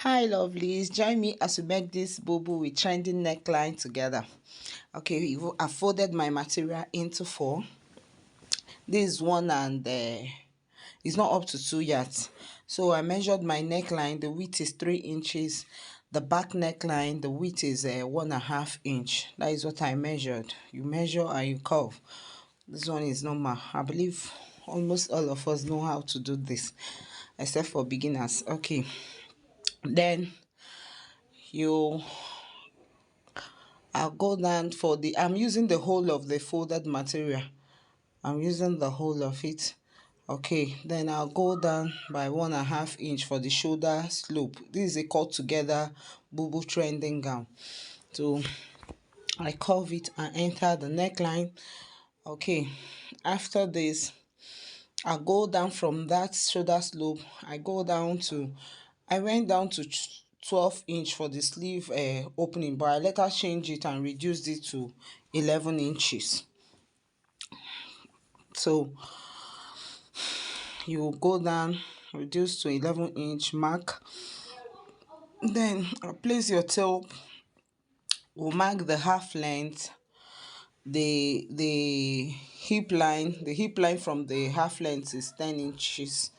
Hi lovelies, join me as we make this bubu with trendy neckline together. Okay, I folded my material into four. This is one and it's not up to two yet. So I measured my neckline. The width is 3 inches. The back neckline, the width is 1.5 inch. That is what I measured. You measure and you curve. This one is normal. I believe almost all of us know how to do this, except for beginners. Okay, then you I'll go down for I'm using the whole of the folded material. I'm using the whole of it. Okay, then I'll go down by 1.5 inch for the shoulder slope. This is a cut together bubu trending gown. So I curve it and enter the neckline. Okay, after this, I go down from that shoulder slope. I went down to 12 inch for the sleeve opening, but I later changed it and reduced it to 11 inches. So you go down, reduce to 11-inch mark, then place your tail. We'll mark the half length, the hip line from the half length is 10 inches.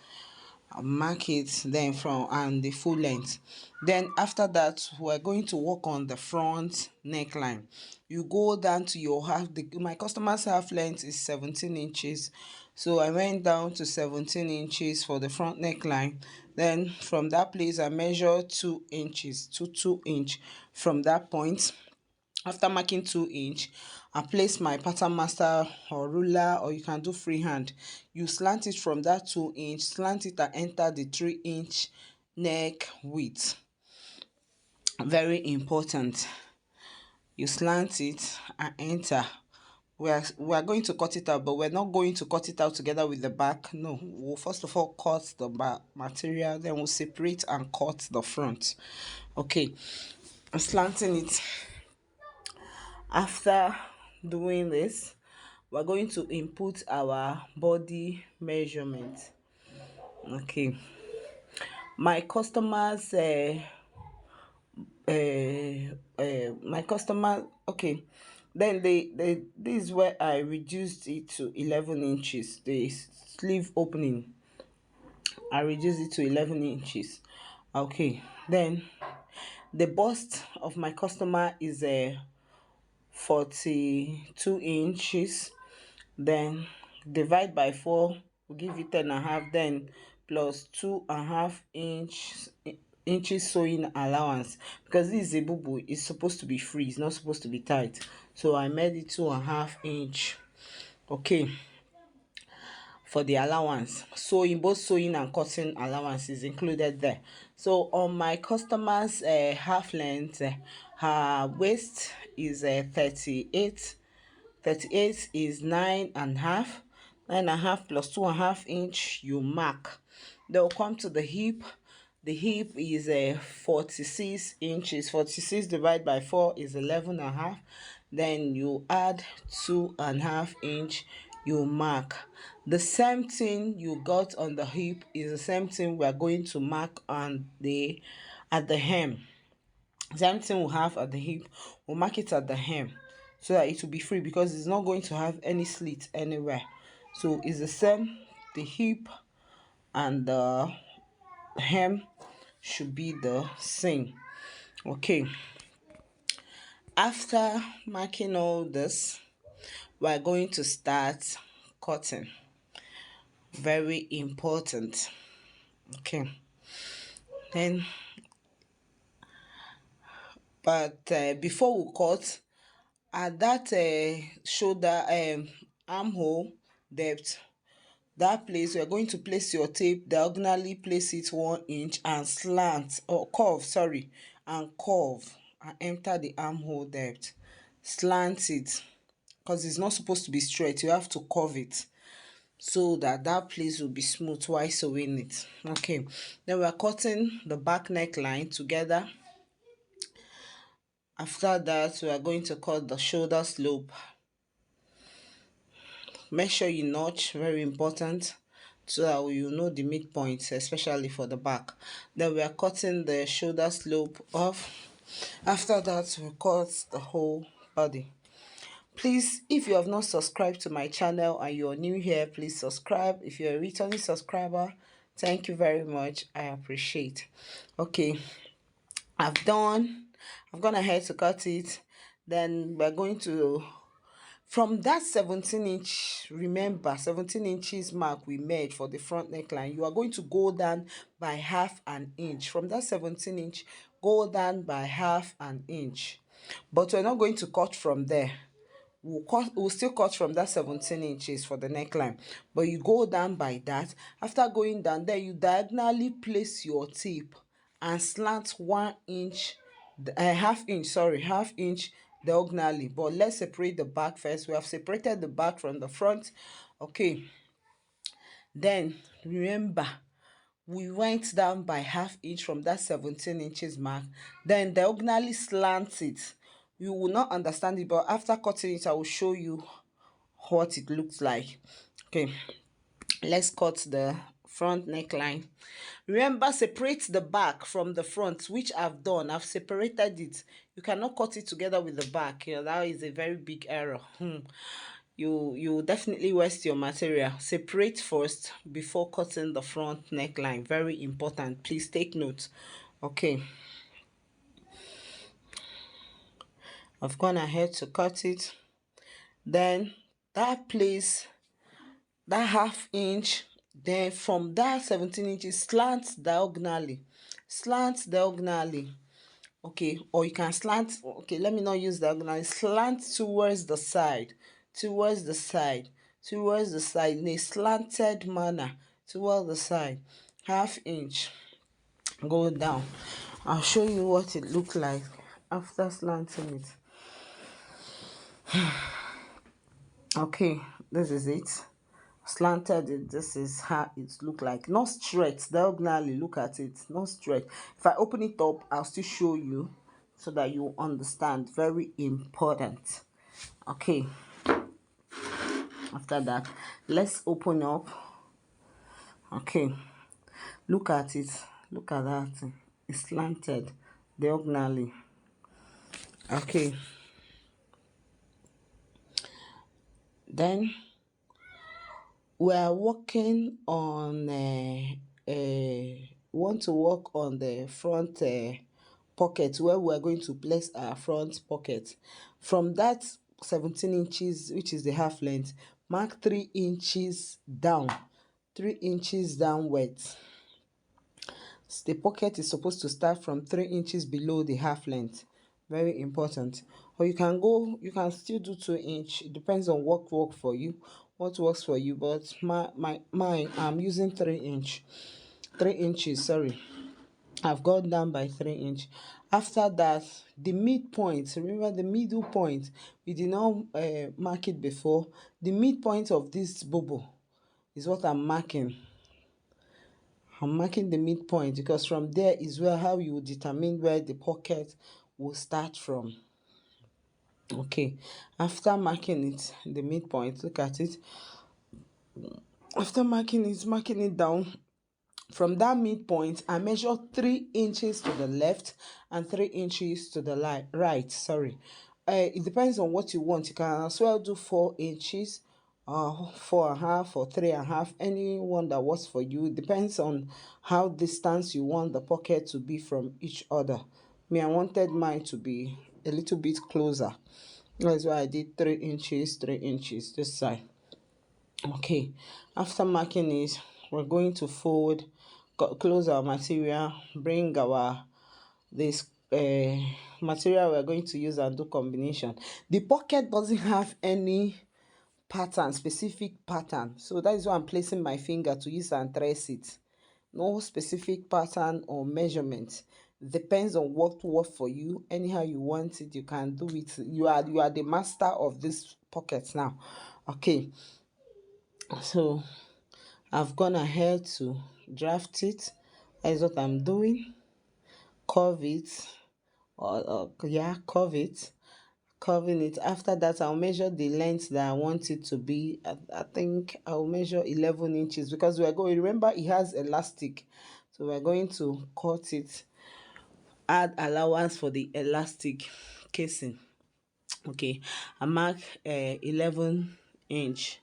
I'll mark it then from and the full length. Then after that, we're going to work on the front neckline. You go down to your my customer's half length is 17 inches, so I went down to 17 inches for the front neckline. Then from that place I measure 2 inches to 2 inch. From that point, after marking 2 inch, I place my pattern master or ruler, or you can do freehand. You slant it from that 2 inch, slant it and enter the 3 inch neck width. Very important. You slant it and enter. We are going to cut it out, but we're not going to cut it out together with the back. No, we'll first of all cut the back material, then we'll separate and cut the front. Okay, I'm slanting it. After doing this, we're going to input our body measurement. Okay, my customers my customer okay, then this is where I reduced it to 11 inches. The sleeve opening, I reduced it to 11 inches. Okay, then the bust of my customer is 42 inches. Then divide by 4 will give you 10.5, then plus 2.5 inches sewing allowance, because this is a bubu. It's supposed to be free, it's not supposed to be tight, so I made it 2.5 inch. Okay, for the allowance, sewing, both sewing and cutting allowance is included there. So on my customer's half length, her waist is 38. 38 is 9.5. 9.5 plus 2.5 inch, you mark. They'll come to the hip. The hip is 46 inches. 46 divided by 4 is 11.5. Then you add 2.5 inch, you mark. The same thing you got on the hip is the same thing we are going to mark on at the hem. Same thing we'll have at the hip, we'll mark it at the hem, so that it will be free, because it's not going to have any slit anywhere. So it's the same. The hip and the hem should be the same. Okay, after marking all this, we're going to start cutting. Very important. Okay, then but before we cut, at that shoulder armhole depth, that place, you're going to place your tape diagonally, place it 1 inch and slant, or curve, sorry, and curve and enter the armhole depth. Slant it, because it's not supposed to be straight. You have to curve it so that that place will be smooth while sewing it. Okay, then we're cutting the back neckline together. After that, we are going to cut the shoulder slope. Make sure you notch, very important. so that you know the midpoints, especially for the back. Then we are cutting the shoulder slope off. After that, we cut the whole body. Please, if you have not subscribed to my channel and you're new here, please subscribe. If you're a returning subscriber, thank you very much. I appreciate. Okay, I've gone ahead to cut it. Then we're going to, from that 17-inch, remember 17 inches mark we made for the front neckline, you are going to go down by half an inch. From that 17-inch, go down by half an inch. But we're not going to cut from there. We'll still cut from that 17 inches for the neckline, but you go down by that. After going down there, you diagonally place your tip and slant 1 inch, half inch diagonally. But let's separate the back first. We have separated the back from the front. Okay, then remember we went down by half inch from that 17 inches mark, then diagonally slant it. You will not understand it, but after cutting it I will show you what it looks like. Okay, let's cut the front neckline. Remember, separate the back from the front, which I've done. I've separated it. You cannot cut it together with the back. You know, that is a very big error. You definitely waste your material. Separate first before cutting the front neckline. Very important. Please take note. Okay, I've gone ahead to cut it. Then that place, that half inch, then from that 17 inches, slant diagonally. Okay, or you can slant, okay, let me not use diagonally, slant towards the side, in a slanted manner, towards the side, half inch, go down. I'll show you what it looked like after slanting it. Okay, this is it. Slanted it. This is how it look like. Not straight, diagonally. Look at it, not straight. If I open it up, I'll still show you so that you understand. Very important. Okay, after that, let's open up. Okay, look at it, look at that. It's slanted diagonally. Okay, then we are working on want to work on the front pocket, where we are going to place our front pocket. From that 17 inches, which is the half length, mark 3 inches down, 3 inches downwards. The pocket is supposed to start from 3 inches below the half length. Very important. Or you can still do 2 inch. It depends on what works for you, but mine, I'm using 3 inches, sorry. I've gone down by 3 inch. After that, the midpoint, remember the middle point, we did not mark it before. The midpoint of this bubu is what I'm marking. I'm marking the midpoint because from there is where how you determine where the pocket will start from. Okay, after marking it, the midpoint, look at it. After marking it down, from that midpoint, I measure 3 inches to the left and 3 inches to the right. Sorry, it depends on what you want. You can as well do 4 inches, 4.5 or 3.5, any one that works for you. It depends on how distance you want the pocket to be from each other. Me, I wanted mine to be a little bit closer. That's why I did 3 inches, 3 inches this side. Okay, after marking it, we're going to fold, close our material, bring our this material we're going to use and do combination. The pocket doesn't have any pattern, specific pattern, so that is why I'm placing my finger to use and trace it. No specific pattern or measurement. Depends on what works for you. Anyhow you want it, you can do it. You are the master of this pocket now. Okay, so I've gone ahead to draft it. That is what I'm doing. Curve it, curve it, curving it. After that, I'll measure the length that I want it to be. I think I'll measure 11 inches because we're going, remember it has elastic, so we're going to cut it, add allowance for the elastic casing. Okay, I mark 11 inch,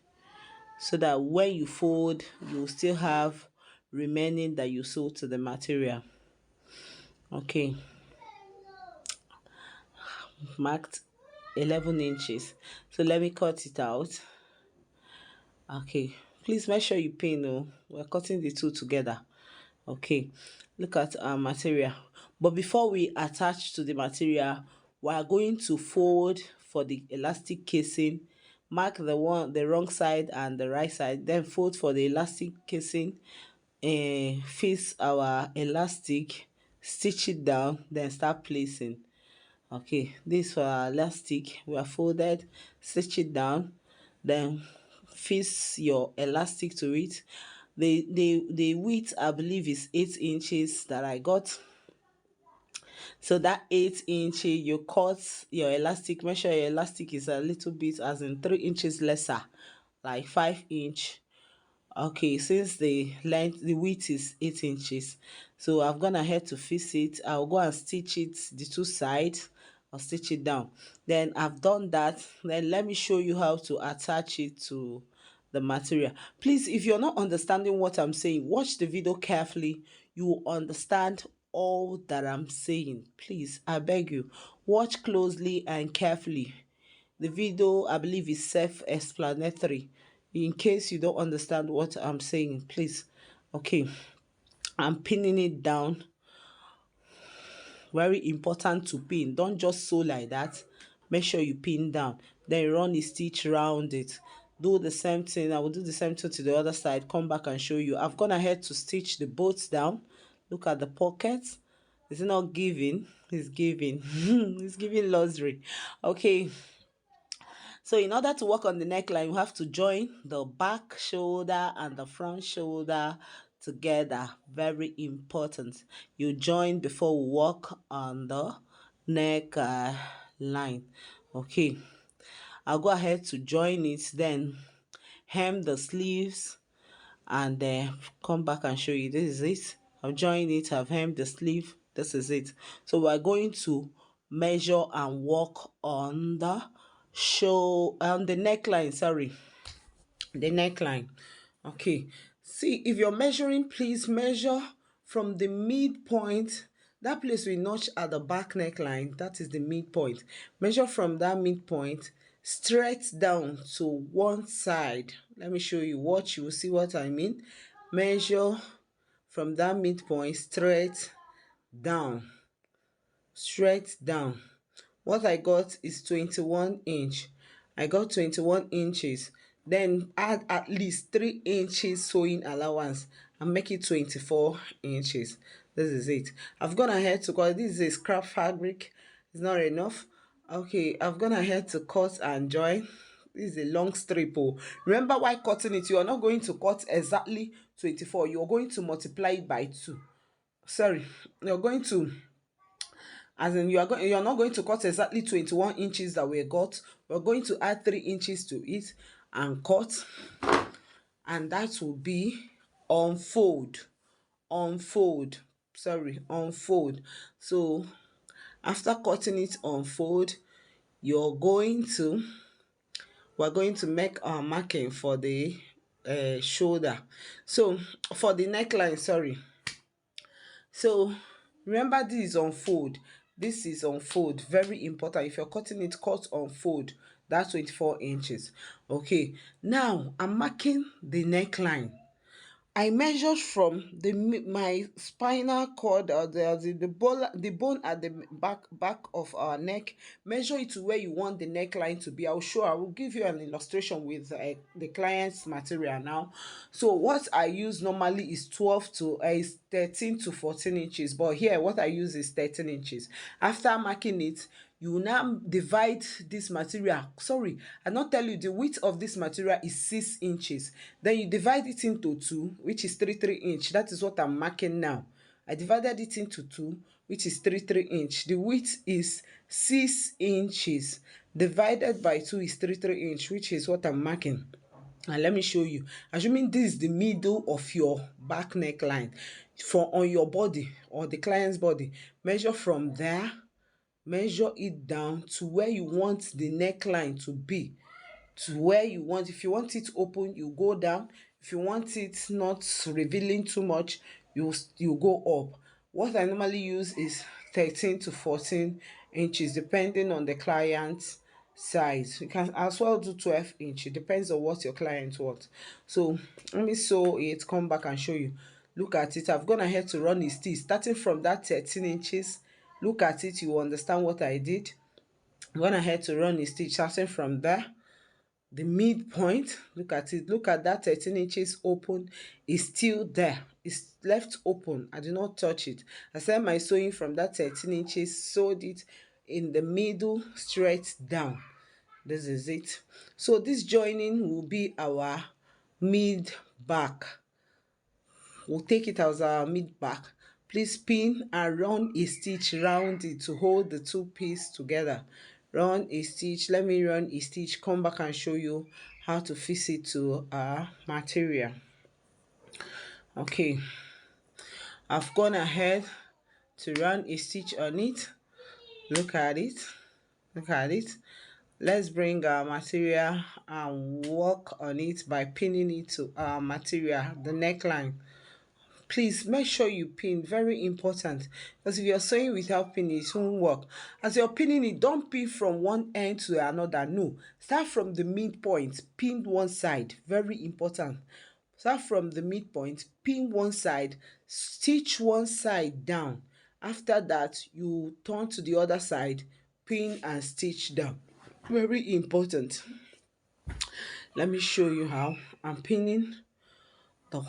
so that when you fold you still have remaining that you sew to the material. Okay, marked 11 inches, so let me cut it out. Okay, please make sure you pin. Oh, we're cutting the two together. Okay, look at our material, but before we attach to the material, we are going to fold for the elastic casing. Mark the wrong side and the right side, then fold for the elastic casing, face our elastic, stitch it down, then start placing. Okay, this for our elastic, we are folded, stitch it down, then fix your elastic to it. The width I believe is 8 inches that I got. So that 8 inch, you cut your elastic, make sure your elastic is a little bit, as in 3 inches lesser, like 5 inch. Okay, since the width is 8 inches, so I've gone ahead to fix it. I'll go and stitch it, the two sides. I'll stitch it down. Then I've done that. Then let me show you how to attach it to the material. Please, if you're not understanding what I'm saying, watch the video carefully. You will understand all that I'm saying. Please, I beg you, watch closely and carefully. The video, I believe, is self-explanatory. In case you don't understand what I'm saying, please. Okay, I'm pinning it down. Very important to pin. Don't just sew like that. Make sure you pin down. Then run a stitch round it. Do the same thing. I will do the same thing to the other side. Come back and show you. I've gone ahead to stitch the boats down. Look at the pockets. Is it not giving? It's giving. It's giving luxury. Okay. So in order to work on the neckline, you have to join the back shoulder and the front shoulder together. Very important. You join before we work on the neck line. Okay, I'll go ahead to join it, then hem the sleeves, and then come back and show you. This is it. I've joined it, I've hemmed the sleeve. This is it. So we're going to measure and work on the the neckline, sorry, the neckline. Okay, see, if you're measuring, please measure from the midpoint, that place we notch at the back neckline, that is the midpoint. Measure from that midpoint straight down to one side. Let me show you, what you will see what I mean. Measure from that midpoint straight down, straight down. What I got is 21 inch. I got 21 inches. Then add at least 3 inches sewing allowance and make it 24 inches. This is it. I've gone ahead to cut. This is a scrap fabric. It's not enough. Okay, I've gone ahead to cut and join. This is a long strip. Oh. Remember, while cutting it, you are not going to cut exactly 24. You are going to multiply it by 2. Sorry, you're going to, as in you're not going to cut exactly 21 inches that we got. We're going to add 3 inches to it and cut, and that will be unfold, unfold. So after cutting it unfold, we're going to make our marking for the shoulder. So for the neckline, sorry, so remember, this is unfold. This is unfold. Very important. If you're cutting it, cut unfold. That's 24 inches. Okay. Now I'm marking the neckline. I measured from my spinal cord, or the bone at the back of our neck. Measure it to where you want the neckline to be. I will give you an illustration with the client's material now. So what I use normally is 13 to 14 inches, but here what I use is 13 inches. After marking it, you will now divide this material. Sorry, I not tell you the width of this material is 6 inches. Then you divide it into 2, which is 3 inch. That is what I'm marking now. I divided it into 2, which is 3 inch. The width is 6 inches. Divided by 2 is 3 inch, which is what I'm marking. And let me show you. Assuming this is the middle of your back neckline for on your body or the client's body, measure from there, measure it down to where you want the neckline to be, to where you want. If you want it open, you go down. If you want it not revealing too much, you go up. What I normally use is 13 to 14 inches depending on the client's size. You can as well do 12 inch. It depends on what your client wants. So let me sew it, come back and show you. Look at it. I've gone ahead to run a stitch starting from that 13 inches. Look at it, you will understand what I did. I'm gone ahead to run a stitch starting from there, the midpoint. Look at it, look at that 13 inches open is still there, it's left open. I do not touch it. I started my sewing from that 13 inches, sewed it in the middle straight down. This is it. So this joining will be our mid back. We'll take it as our mid back. Please pin and run a stitch round it to hold the two pieces together. Run a stitch. Let me run a stitch, come back and show you how to fix it to our material. Okay, I've gone ahead to run a stitch on it. Look at it, look at it. Let's bring our material and work on it by pinning it to our material, the neckline. Please make sure you pin, very important, because if you're sewing without pinning, it won't work. As you're pinning it, don't pin from one end to another. No, start from the midpoint, pin one side, very important. Start from the midpoint, pin one side, stitch one side down. After that, you turn to the other side, pin and stitch down, very important. Let me show you how I'm pinning the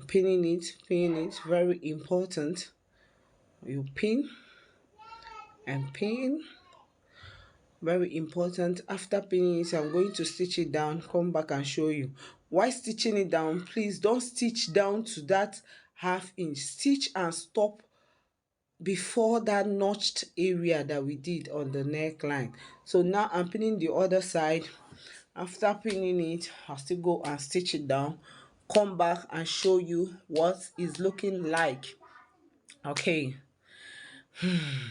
pinning it, very important. You pin and pin, very important. After pinning it, I'm going to stitch it down, come back and show you. While stitching it down, please don't stitch down to that ½ inch. Stitch and stop before that notched area that we did on the neckline. So now I'm pinning the other side. After pinning it, I'll still go and stitch it down, come back and show you what it's looking like. Okay,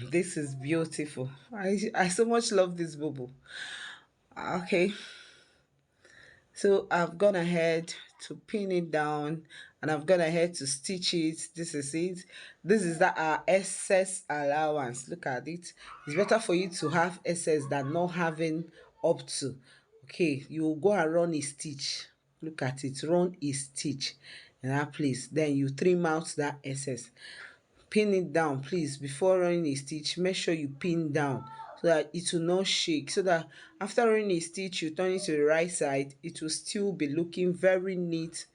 this is beautiful. I so much love this bubble. Okay, so I've gone ahead to pin it down and I've gone ahead to stitch it. This is it. This is that our excess allowance. Look at it. It's better for you to have excess than not having up to. Okay, you will go and run a stitch. Look at it, run a stitch in that place, then you trim out that excess. Pin it down, please. Before running a stitch, make sure you pin down so that it will not shake, so that after running a stitch, you turn it to the right side, it will still be looking very neat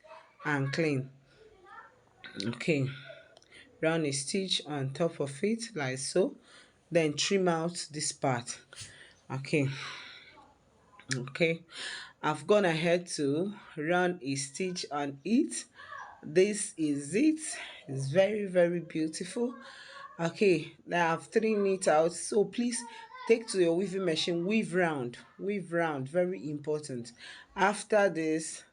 and clean. Okay, run a stitch on top of it like so, then trim out this part. Okay, I've gone ahead to run a stitch on it. This is it. It's very beautiful. Okay, now I've trimmed it out, so please take to your weaving machine, weave round, very important. After this,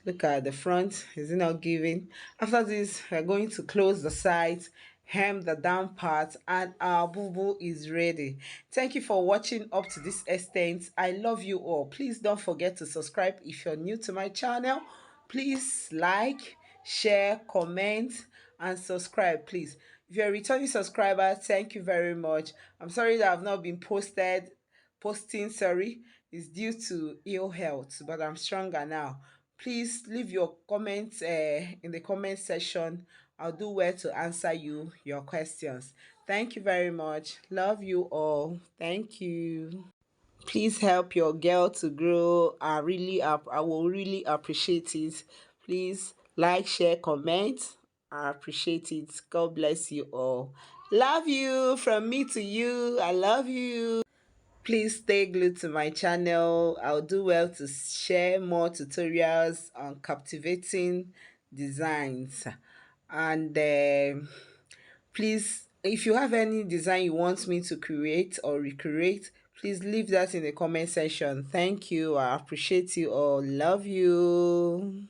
look at the front, is it not giving? After this, we're going to close the sides, hem the down part, and our boo is ready. Thank you for watching up to this extent. I love you all. Please don't forget to subscribe if you're new to my channel. Please like, share, comment, and subscribe, please. If you're a returning subscriber, thank you very much. I'm sorry that I've not been posting, sorry. It's due to ill health, but I'm stronger now. Please leave your comments in the comment section. I'll do well to answer your questions. Thank you very much. Love you all. Thank you. Please help your girl to grow. I will really appreciate it. Please like, share, comment. I appreciate it. God bless you all. Love you from me to you. I love you. Please stay glued to my channel. I'll do well to share more tutorials on captivating designs. And Please, if you have any design you want me to create or recreate, please leave that in the comment section. Thank you. I appreciate you all. Love you.